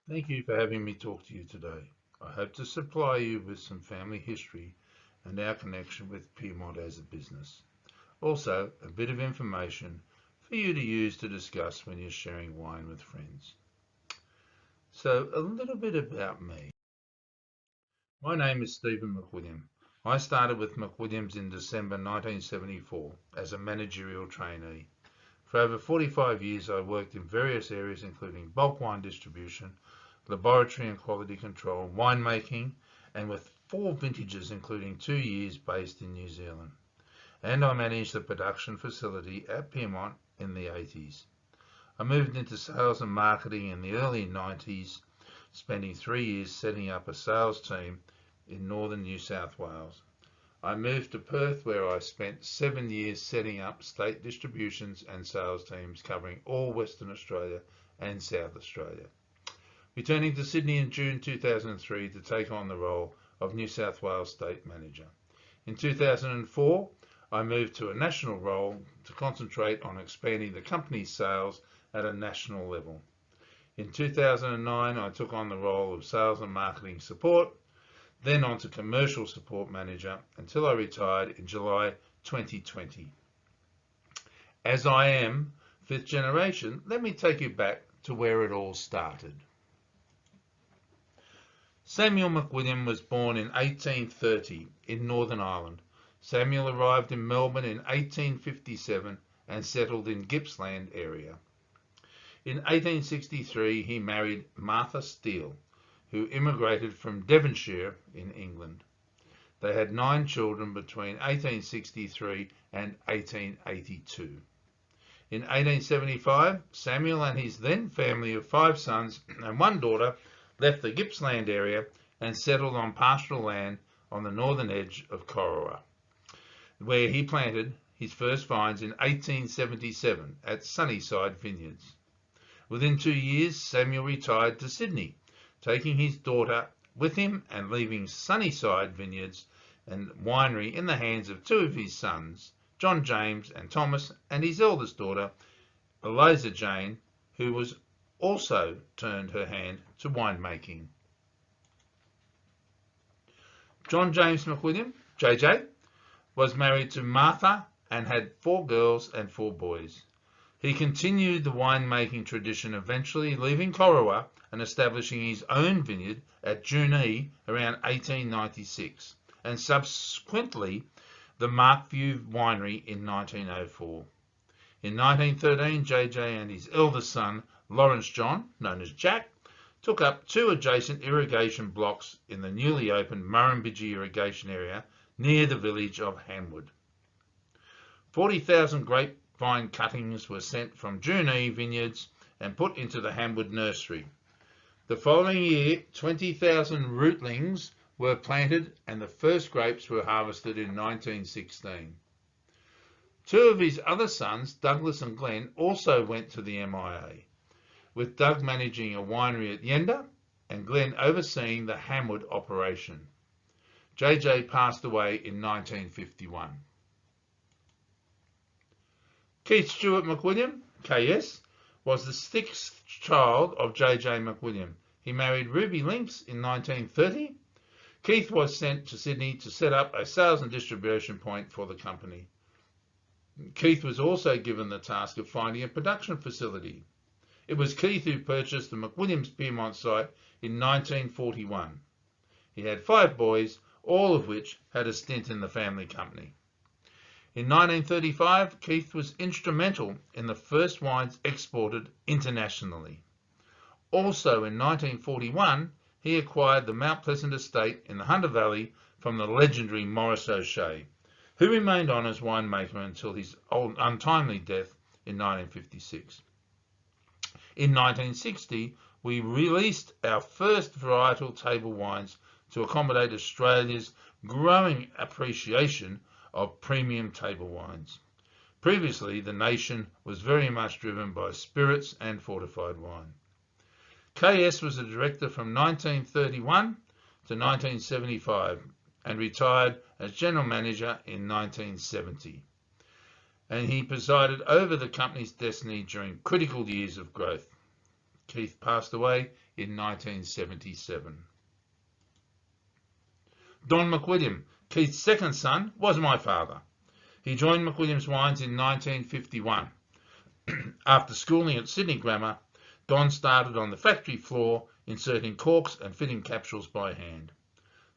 Thank you for having me talk to you today. I hope to supply you with some family history and our connection with Pyrmont as a business. Also, a bit of information for you to use to discuss when you're sharing wine with friends. So, a little bit about me. My name is Stephen McWilliam. I started with McWilliam's in December 1974 as a managerial trainee. For over 45 years, I worked in various areas including bulk wine distribution, laboratory and quality control, winemaking, and with 4 vintages, including 2 years based in New Zealand. And I managed the production facility at Pyrmont in the 80s. I moved into sales and marketing in the early 90s, spending 3 years setting up a sales team in northern New South Wales. I moved to Perth, where I spent 7 years setting up state distributions and sales teams covering all Western Australia and South Australia. Returning to Sydney in June 2003 to take on the role of New South Wales State Manager. In 2004, I moved to a national role to concentrate on expanding the company's sales at a national level. In 2009, I took on the role of Sales and Marketing Support, then on to Commercial Support Manager until I retired in July 2020. As I am fifth generation, let me take you back to where it all started. Samuel McWilliam was born in 1830 in Northern Ireland. Samuel arrived in Melbourne in 1857 and settled in Gippsland area. In 1863 he married Martha Steele, who immigrated from Devonshire in England. They had 9 children between 1863 and 1882. In 1875, Samuel and his then family of 5 sons and 1 daughter left the Gippsland area and settled on pastoral land on the northern edge of Corowa, where he planted his first vines in 1877 at Sunnyside Vineyards. Within 2 years, Samuel retired to Sydney, taking his daughter with him and leaving Sunnyside Vineyards and Winery in the hands of 2 of his sons, John James and Thomas, and his eldest daughter, Eliza Jane, who was also turned her hand to winemaking. John James McWilliam, JJ, was married to Martha and had 4 girls and 4 boys. He continued the winemaking tradition, eventually leaving Corowa and establishing his own vineyard at Junee around 1896, and subsequently the Markview Winery in 1904. In 1913, JJ and his eldest son, Lawrence John, known as Jack, took up 2 adjacent irrigation blocks in the newly opened Murrumbidgee irrigation area near the village of Hamwood. 40,000 grapevine cuttings were sent from Junee vineyards and put into the Hamwood nursery. The following year, 20,000 rootlings were planted and the first grapes were harvested in 1916. 2 of his other sons, Douglas and Glenn, also went to the MIA, with Doug managing a winery at Yenda and Glenn overseeing the Hamwood operation. JJ passed away in 1951. Keith Stewart McWilliam, KS, was the 6th child of JJ McWilliam. He married Ruby Links in 1930. Keith was sent to Sydney to set up a sales and distribution point for the company. Keith was also given the task of finding a production facility. It was Keith who purchased the McWilliam's Pyrmont site in 1941. He had 5 boys, all of which had a stint in the family company. In 1935, Keith was instrumental in the first wines exported internationally. Also in 1941, he acquired the Mount Pleasant estate in the Hunter Valley from the legendary Maurice O'Shea, who remained on as winemaker until his untimely death in 1956. In 1960, we released our first varietal table wines to accommodate Australia's growing appreciation of premium table wines. Previously, the nation was very much driven by spirits and fortified wine. KS was a director from 1931 to 1975 and retired as general manager in 1970. And he presided over the company's destiny during critical years of growth. Keith passed away in 1977. Don McWilliam, Keith's second son, was my father. He joined McWilliam's Wines in 1951. After schooling at Sydney Grammar, Don started on the factory floor inserting corks and fitting capsules by hand.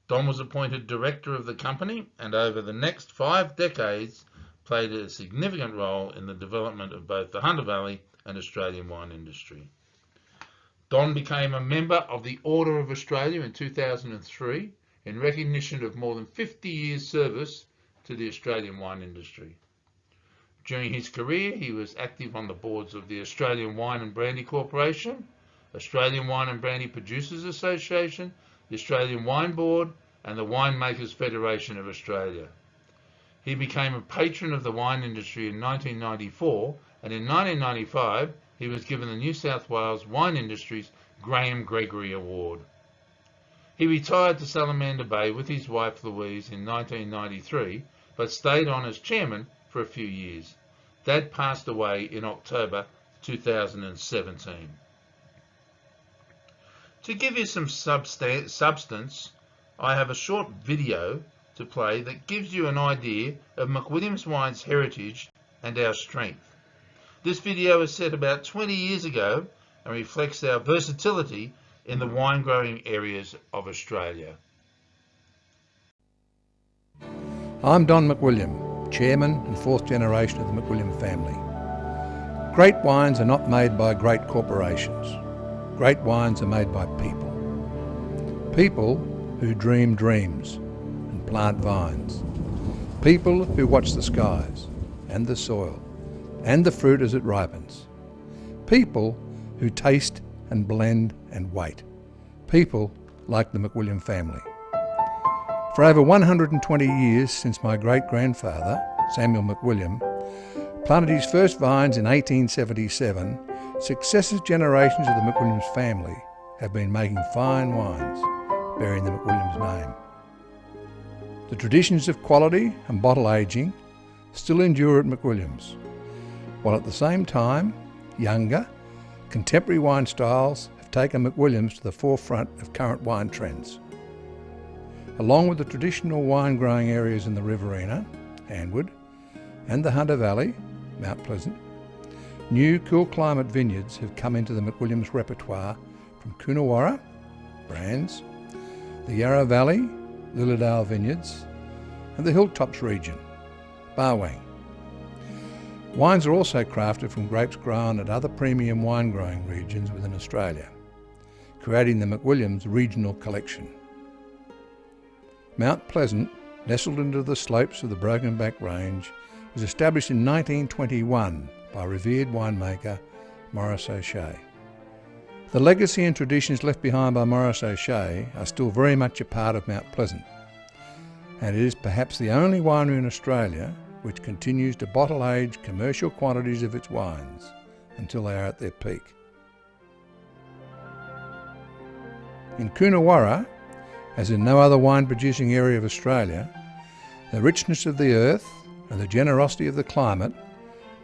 Don was appointed director of the company and over the next 5 decades played a significant role in the development of both the Hunter Valley and Australian wine industry. Don became a member of the Order of Australia in 2003 in recognition of more than 50 years' service to the Australian wine industry. During his career, he was active on the boards of the Australian Wine and Brandy Corporation, Australian Wine and Brandy Producers Association, the Australian Wine Board, and the Winemakers Federation of Australia. He became a patron of the wine industry in 1994, and in 1995 he was given the New South Wales Wine Industry's Graham Gregory Award. He retired to Salamander Bay with his wife Louise in 1993, but stayed on as chairman for a few years. Dad passed away in October 2017. To give you some substance, I have a short video to play that gives you an idea of McWilliam's Wine's heritage and our strength. This video is set about 20 years ago and reflects our versatility in the wine growing areas of Australia. I'm Don McWilliam, Chairman and 4th generation of the McWilliam family. Great wines are not made by great corporations. Great wines are made by people. People who dream dreams and plant vines. People who watch the skies and the soil and the fruit as it ripens. People who taste and blend and wait. People like the McWilliam family. For over 120 years since my great-grandfather, Samuel McWilliam, planted his first vines in 1877, successive generations of the McWilliams family have been making fine wines bearing the McWilliams name. The traditions of quality and bottle aging still endure at McWilliams, while at the same time, younger, contemporary wine styles have taken McWilliams to the forefront of current wine trends. Along with the traditional wine growing areas in the Riverina, Handwood, and the Hunter Valley, Mount Pleasant, new cool climate vineyards have come into the McWilliams repertoire from Coonawarra, Brands, the Yarra Valley, Lilydale Vineyards, and the Hilltops region, Barwang. Wines are also crafted from grapes grown at other premium wine growing regions within Australia, creating the McWilliams Regional Collection. Mount Pleasant, nestled into the slopes of the Broken Back Range, was established in 1921 by revered winemaker Maurice O'Shea. The legacy and traditions left behind by Maurice O'Shea are still very much a part of Mount Pleasant, and it is perhaps the only winery in Australia which continues to bottle age commercial quantities of its wines until they are at their peak. In Coonawarra, as in no other wine producing area of Australia, the richness of the earth and the generosity of the climate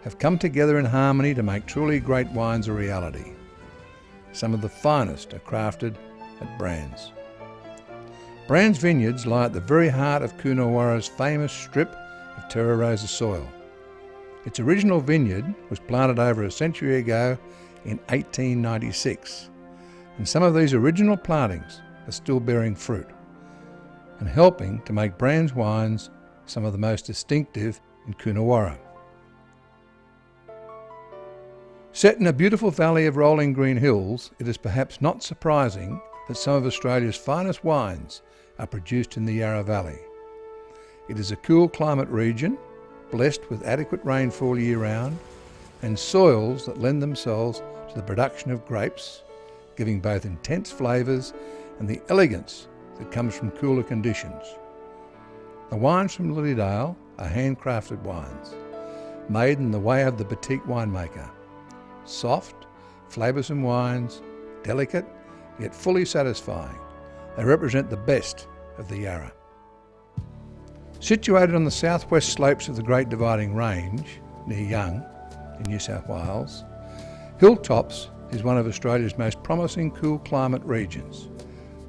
have come together in harmony to make truly great wines a reality. Some of the finest are crafted at Brands. Brands vineyards lie at the very heart of Coonawarra's famous strip of Terra Rosa soil. Its original vineyard was planted over a century ago in 1896, and some of these original plantings are still bearing fruit and helping to make Brands wines some of the most distinctive in Coonawarra. Set in a beautiful valley of rolling green hills, it is perhaps not surprising that some of Australia's finest wines are produced in the Yarra Valley. It is a cool climate region, blessed with adequate rainfall year-round, and soils that lend themselves to the production of grapes, giving both intense flavours and the elegance that comes from cooler conditions. The wines from Lilydale are handcrafted wines, made in the way of the boutique winemaker. Soft, flavoursome wines, delicate, yet fully satisfying. They represent the best of the Yarra. Situated on the southwest slopes of the Great Dividing Range, near Young, in New South Wales, Hilltops is one of Australia's most promising cool climate regions.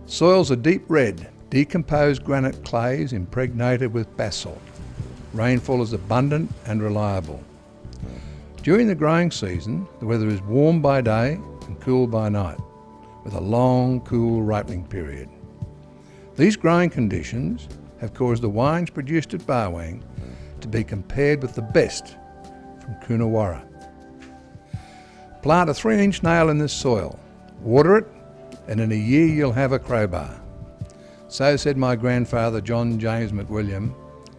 Soils are deep red, decomposed granite clays impregnated with basalt. Rainfall is abundant and reliable. During the growing season, the weather is warm by day and cool by night, with a long, cool ripening period. These growing conditions have caused the wines produced at Barwang to be compared with the best from Coonawarra. Plant a 3-inch nail in this soil, water it, and in a year you'll have a crowbar. So said my grandfather John James McWilliam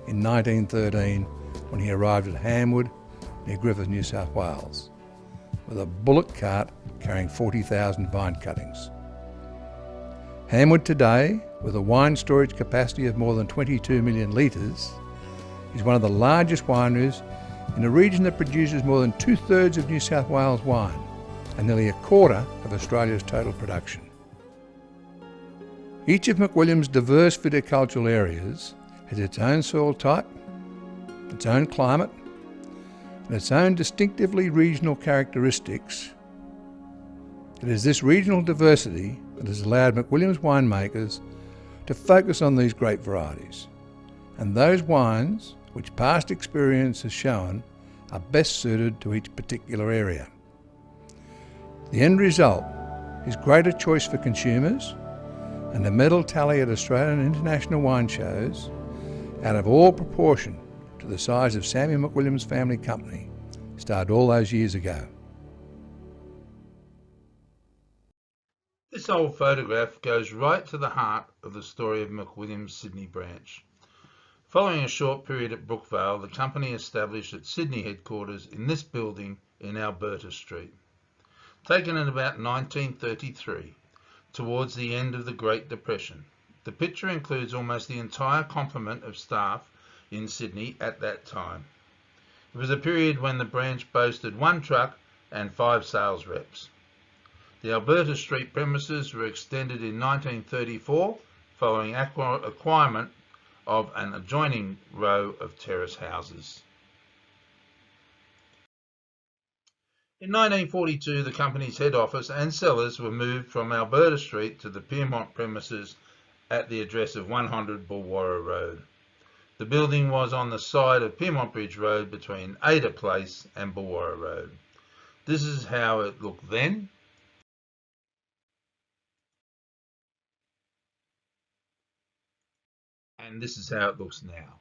in 1913 when he arrived at Hamwood near Griffith, New South Wales, with a bullock cart carrying 40,000 vine cuttings. Hamwood today, with a wine storage capacity of more than 22 million litres, is one of the largest wineries in a region that produces more than 2/3 of New South Wales wine and nearly 1/4 of Australia's total production. Each of McWilliam's diverse viticultural areas has its own soil type, its own climate, and its own distinctively regional characteristics. It is this regional diversity that has allowed McWilliam's winemakers to focus on these grape varieties, and those wines which past experience has shown are best suited to each particular area. The end result is greater choice for consumers and a medal tally at Australian and international wine shows out of all proportion to the size of Samuel McWilliam's family company, started all those years ago. This old photograph goes right to the heart of the story of McWilliam's Sydney branch. Following a short period at Brookvale, the company established its Sydney headquarters in this building in Alberta Street. Taken in about 1933, towards the end of the Great Depression, the picture includes almost the entire complement of staff in Sydney at that time. It was a period when the branch boasted 1 truck and 5 sales reps. The Alberta Street premises were extended in 1934 following acquirement of an adjoining row of terrace houses. In 1942, the company's head office and cellars were moved from Alberta Street to the Pyrmont premises at the address of 100 Bulwarra Road. The building was on the side of Pyrmont Bridge Road between Ada Place and Bulwarra Road. This is how it looked then. And this is how it looks now.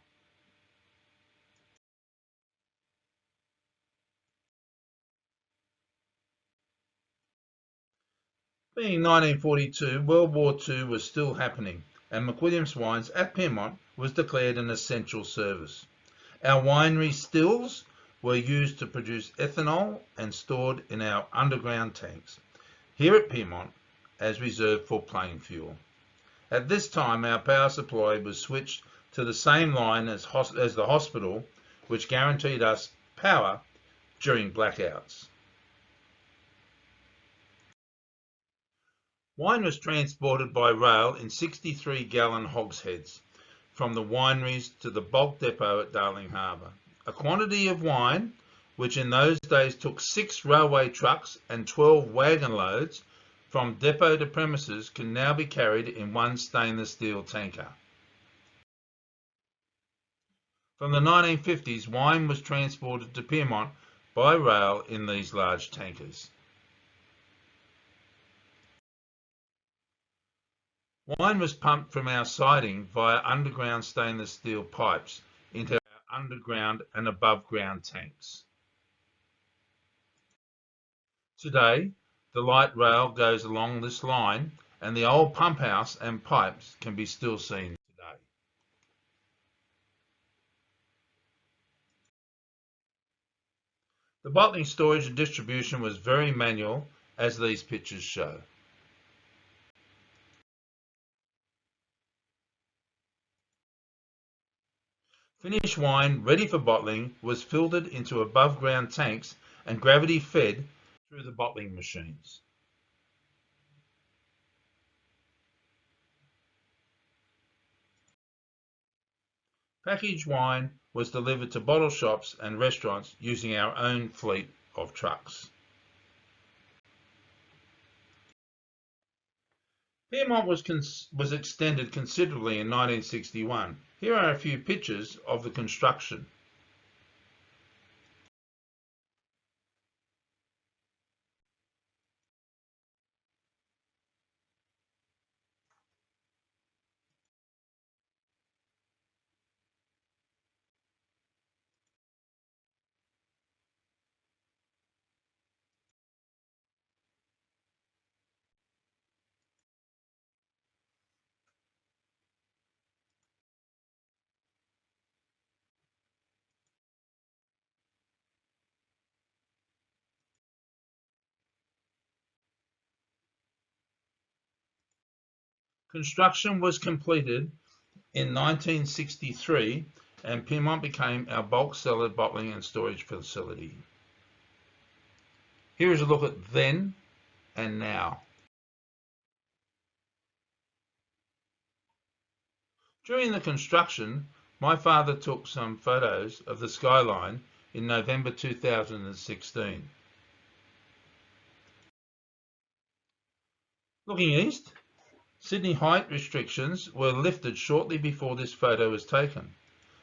Being 1942, World War II was still happening, and McWilliam's Wines at Pyrmont was declared an essential service. Our winery stills were used to produce ethanol and stored in our underground tanks, here at Pyrmont, as reserve for plane fuel. At this time, our power supply was switched to the same line as the hospital, which guaranteed us power during blackouts. Wine was transported by rail in 63-gallon hogsheads from the wineries to the bulk depot at Darling Harbour. A quantity of wine, which in those days took 6 railway trucks and 12 wagon loads from depot to premises, can now be carried in 1 stainless steel tanker. From the 1950s, wine was transported to Pyrmont by rail in these large tankers. Wine was pumped from our siding via underground stainless steel pipes into our underground and above ground tanks. Today, the light rail goes along this line and the old pump house and pipes can be still seen today. The bottling, storage and distribution was very manual, as these pictures show. Finished wine ready for bottling was filtered into above ground tanks and gravity fed through the bottling machines. Packaged wine was delivered to bottle shops and restaurants using our own fleet of trucks. Pyrmont was extended considerably in 1961. Here are a few pictures of the construction. Construction was completed in 1963 and Pyrmont became our bulk cellar bottling and storage facility. Here is a look at then and now. During the construction, my father took some photos of the skyline in November 2016. Looking east, Sydney height restrictions were lifted shortly before this photo was taken.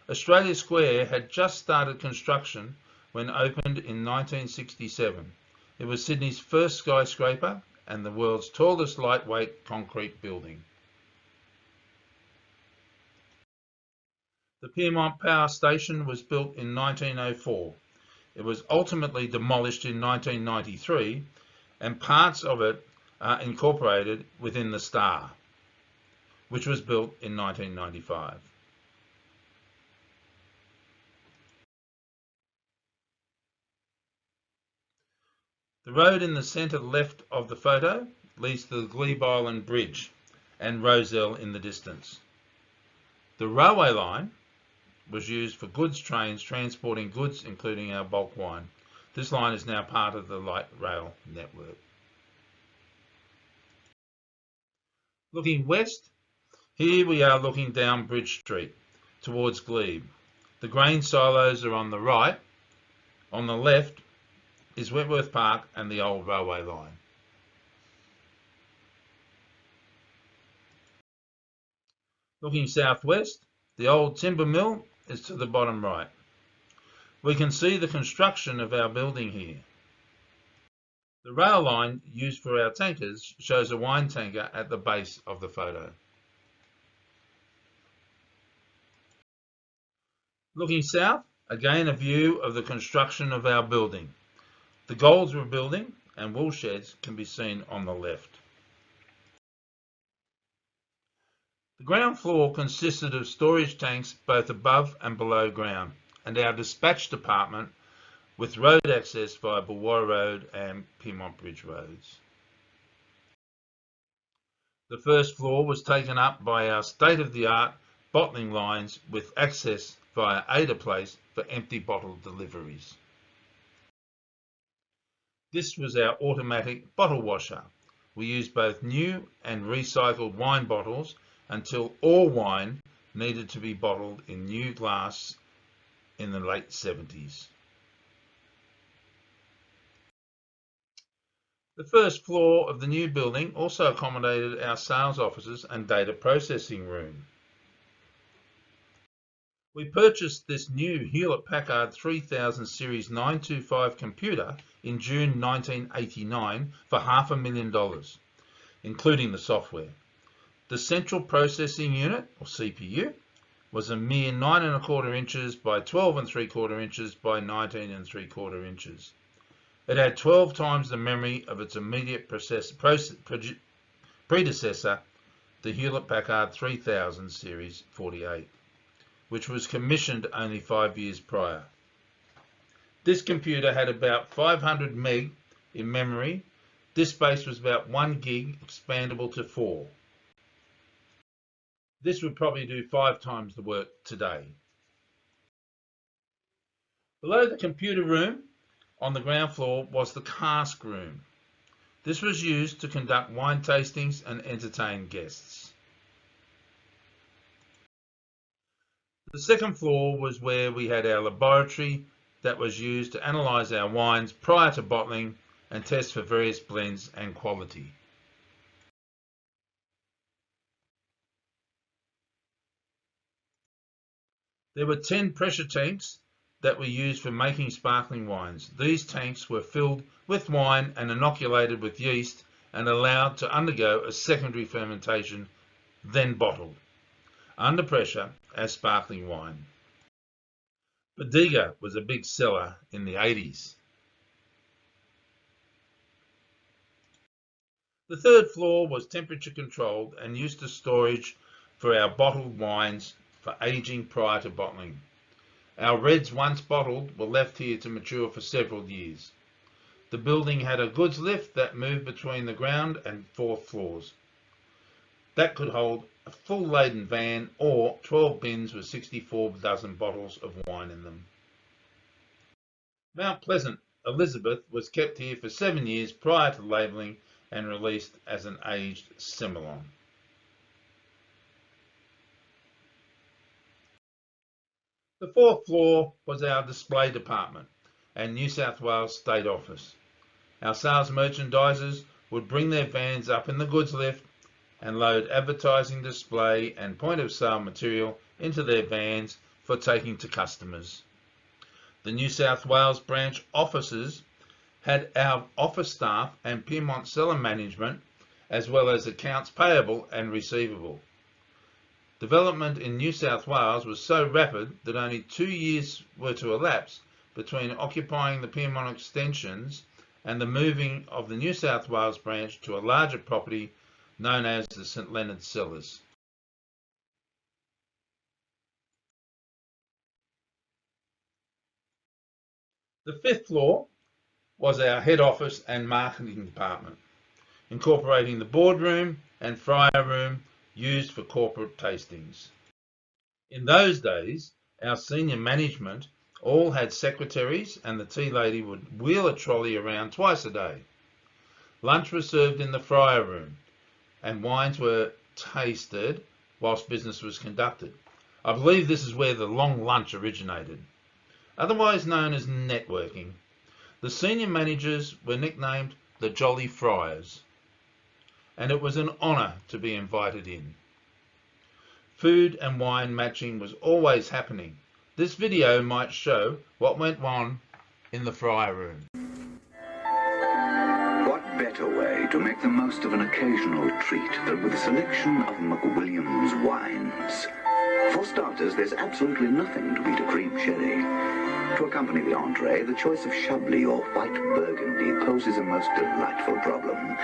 Australia Square had just started construction when opened in 1967. It was Sydney's first skyscraper and the world's tallest lightweight concrete building. The Pyrmont Power Station was built in 1904. It was ultimately demolished in 1993 and parts of it are incorporated within the Star, which was built in 1995. The road in the centre left of the photo leads to the Glebe Island Bridge and Rozelle in the distance. The railway line was used for goods trains transporting goods including our bulk wine. This line is now part of the light rail network. Looking west, here we are looking down Bridge Street towards Glebe. The grain silos are on the right. On the left is Wentworth Park and the old railway line. Looking southwest, the old timber mill is to the bottom right. We can see the construction of our building here. The rail line used for our tankers shows a wine tanker at the base of the photo. Looking south, again a view of the construction of our building. The Goldsborough building and wool sheds can be seen on the left. The ground floor consisted of storage tanks both above and below ground, and our dispatch department with road access via Bulwara Road and Pyrmont Bridge roads. The first floor was taken up by our state-of-the-art bottling lines with access via Ada Place for empty bottle deliveries. This was our automatic bottle washer. We used both new and recycled wine bottles until all wine needed to be bottled in new glass in the late 70s. The first floor of the new building also accommodated our sales offices and data processing room. We purchased this new Hewlett-Packard 3000 Series 925 computer in June 1989 for $500,000, including the software. The central processing unit, or CPU, was a mere 9¼ inches by 12¾ inches by 19¾ inches. It had 12 times the memory of its immediate predecessor, the Hewlett-Packard 3000 Series 48, which was commissioned only 5 years prior. This computer had about 500 meg in memory. Disk space was about 1 gig, expandable to 4. This would probably do 5 times the work today. Below the computer room, on the ground floor, was the cask room. This was used to conduct wine tastings and entertain guests. The second floor was where we had our laboratory that was used to analyse our wines prior to bottling and test for various blends and quality. There were 10 pressure tanks that were used for making sparkling wines. These tanks were filled with wine and inoculated with yeast and allowed to undergo a secondary fermentation, then bottled under pressure as sparkling wine. Bodega was a big seller in the 80s. The third floor was temperature controlled and used as storage for our bottled wines for aging prior to bottling. Our reds, once bottled, were left here to mature for several years. The building had a goods lift that moved between the ground and fourth floors. That could hold a full laden van or 12 bins with 64 dozen bottles of wine in them. Mount Pleasant Elizabeth was kept here for 7 years prior to labelling and released as an aged Semillon. The fourth floor was our display department and New South Wales State Office. Our sales merchandisers would bring their vans up in the goods lift and load advertising, display and point of sale material into their vans for taking to customers. The New South Wales branch offices had our office staff and Pyrmont seller management, as well as accounts payable and receivable. Development in New South Wales was so rapid that only 2 years were to elapse between occupying the Pyrmont extensions and the moving of the New South Wales branch to a larger property known as the St Leonard Cellars. The fifth floor was our head office and marketing department, incorporating the boardroom and fryer room used for corporate tastings. In those days, our senior management all had secretaries and the tea lady would wheel a trolley around twice a day. Lunch was served in the fryer room and wines were tasted whilst business was conducted. I believe this is where the long lunch originated, otherwise known as networking. The senior managers were nicknamed the Jolly Friars, and it was an honour to be invited in. Food and wine matching was always happening. This video might show what went on in the fryer room. What better way to make the most of an occasional treat than with a selection of McWilliam's wines? For starters, there's absolutely nothing to beat a cream sherry. To accompany the entree, the choice of Chablis or white Burgundy poses a most delightful problem.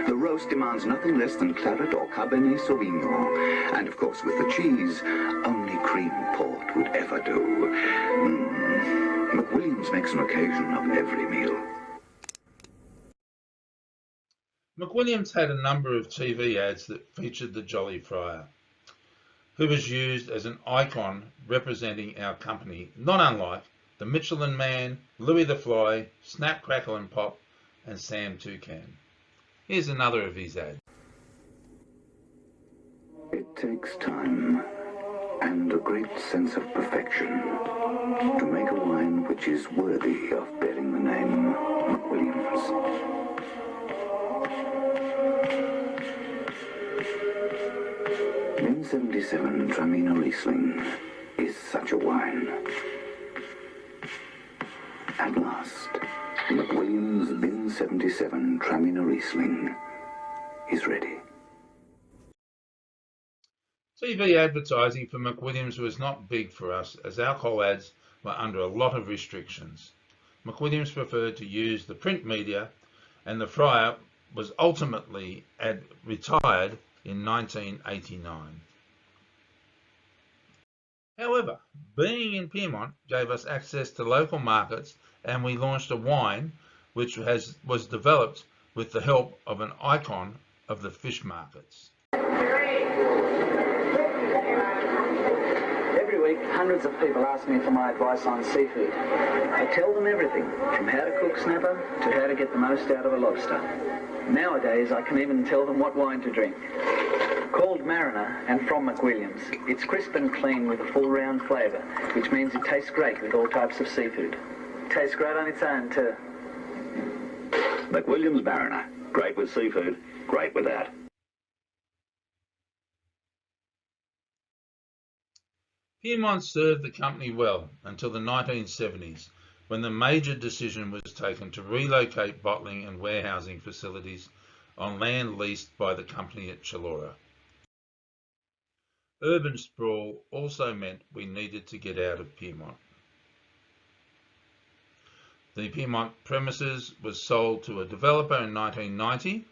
The roast demands nothing less than claret or Cabernet Sauvignon, and of course with the cheese, only cream port would ever do. McWilliam's makes an occasion of every meal. McWilliam's had a number of TV ads that featured the Jolly Friar, who was used as an icon representing our company, not unlike the Michelin Man, Louis the Fly, Snap, Crackle and Pop, and Sam Toucan. Here's another of his ads. It takes time and a great sense of perfection to make a wine which is worthy of bearing the name McWilliam's. Bin 77 Traminer Riesling is such a wine. At last, McWilliam's Bin 77 Traminer Riesling is ready. TV advertising for McWilliam's was not big for us, as alcohol ads were under a lot of restrictions. McWilliam's preferred to use the print media, and the Friar was ultimately retired in 1989. However, being in Pyrmont gave us access to local markets, and we launched a wine which was developed with the help of an icon of the fish markets. Every week, hundreds of people ask me for my advice on seafood. I tell them everything, from how to cook snapper to how to get the most out of a lobster. Nowadays, I can even tell them what wine to drink. Called Mariner and from McWilliam's, it's crisp and clean with a full round flavour, which means it tastes great with all types of seafood. Tastes great on its own too. McWilliam's Mariner. Great with seafood, great with that. Pyrmont served the company well until the 1970s, when the major decision was taken to relocate bottling and warehousing facilities on land leased by the company at Chullora. Urban sprawl also meant we needed to get out of Pyrmont. The Pyrmont premises was sold to a developer in 1990,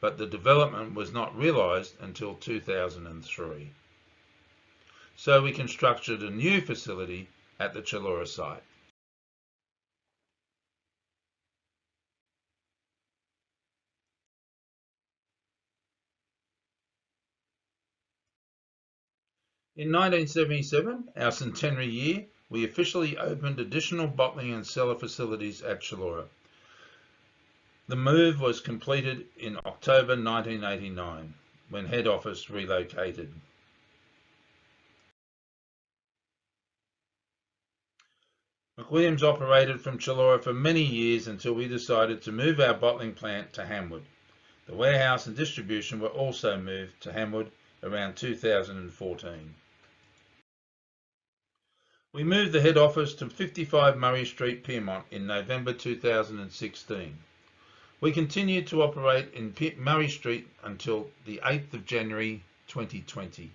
but the development was not realised until 2003. So we constructed a new facility at the Chullora site. In 1977, our centenary year, we officially opened additional bottling and cellar facilities at Chullora. The move was completed in October 1989, when head office relocated. McWilliam's operated from Chullora for many years until we decided to move our bottling plant to Hamwood. The warehouse and distribution were also moved to Hamwood around 2014. We moved the head office to 55 Murray Street, Pyrmont in November 2016. We continued to operate in Murray Street until the 8th of January 2020,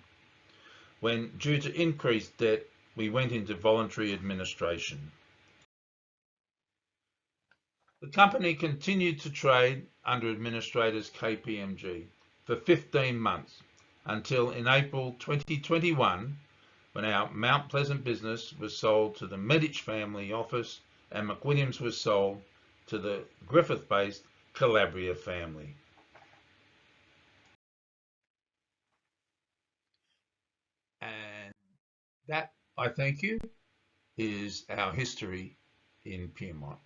when, due to increased debt, we went into voluntary administration. The company continued to trade under administrators KPMG for 15 months until in April 2021, when our Mount Pleasant business was sold to the Medich family office and McWilliam's was sold to the Griffith-based Calabria family. And that, I thank you, is our history in Pyrmont.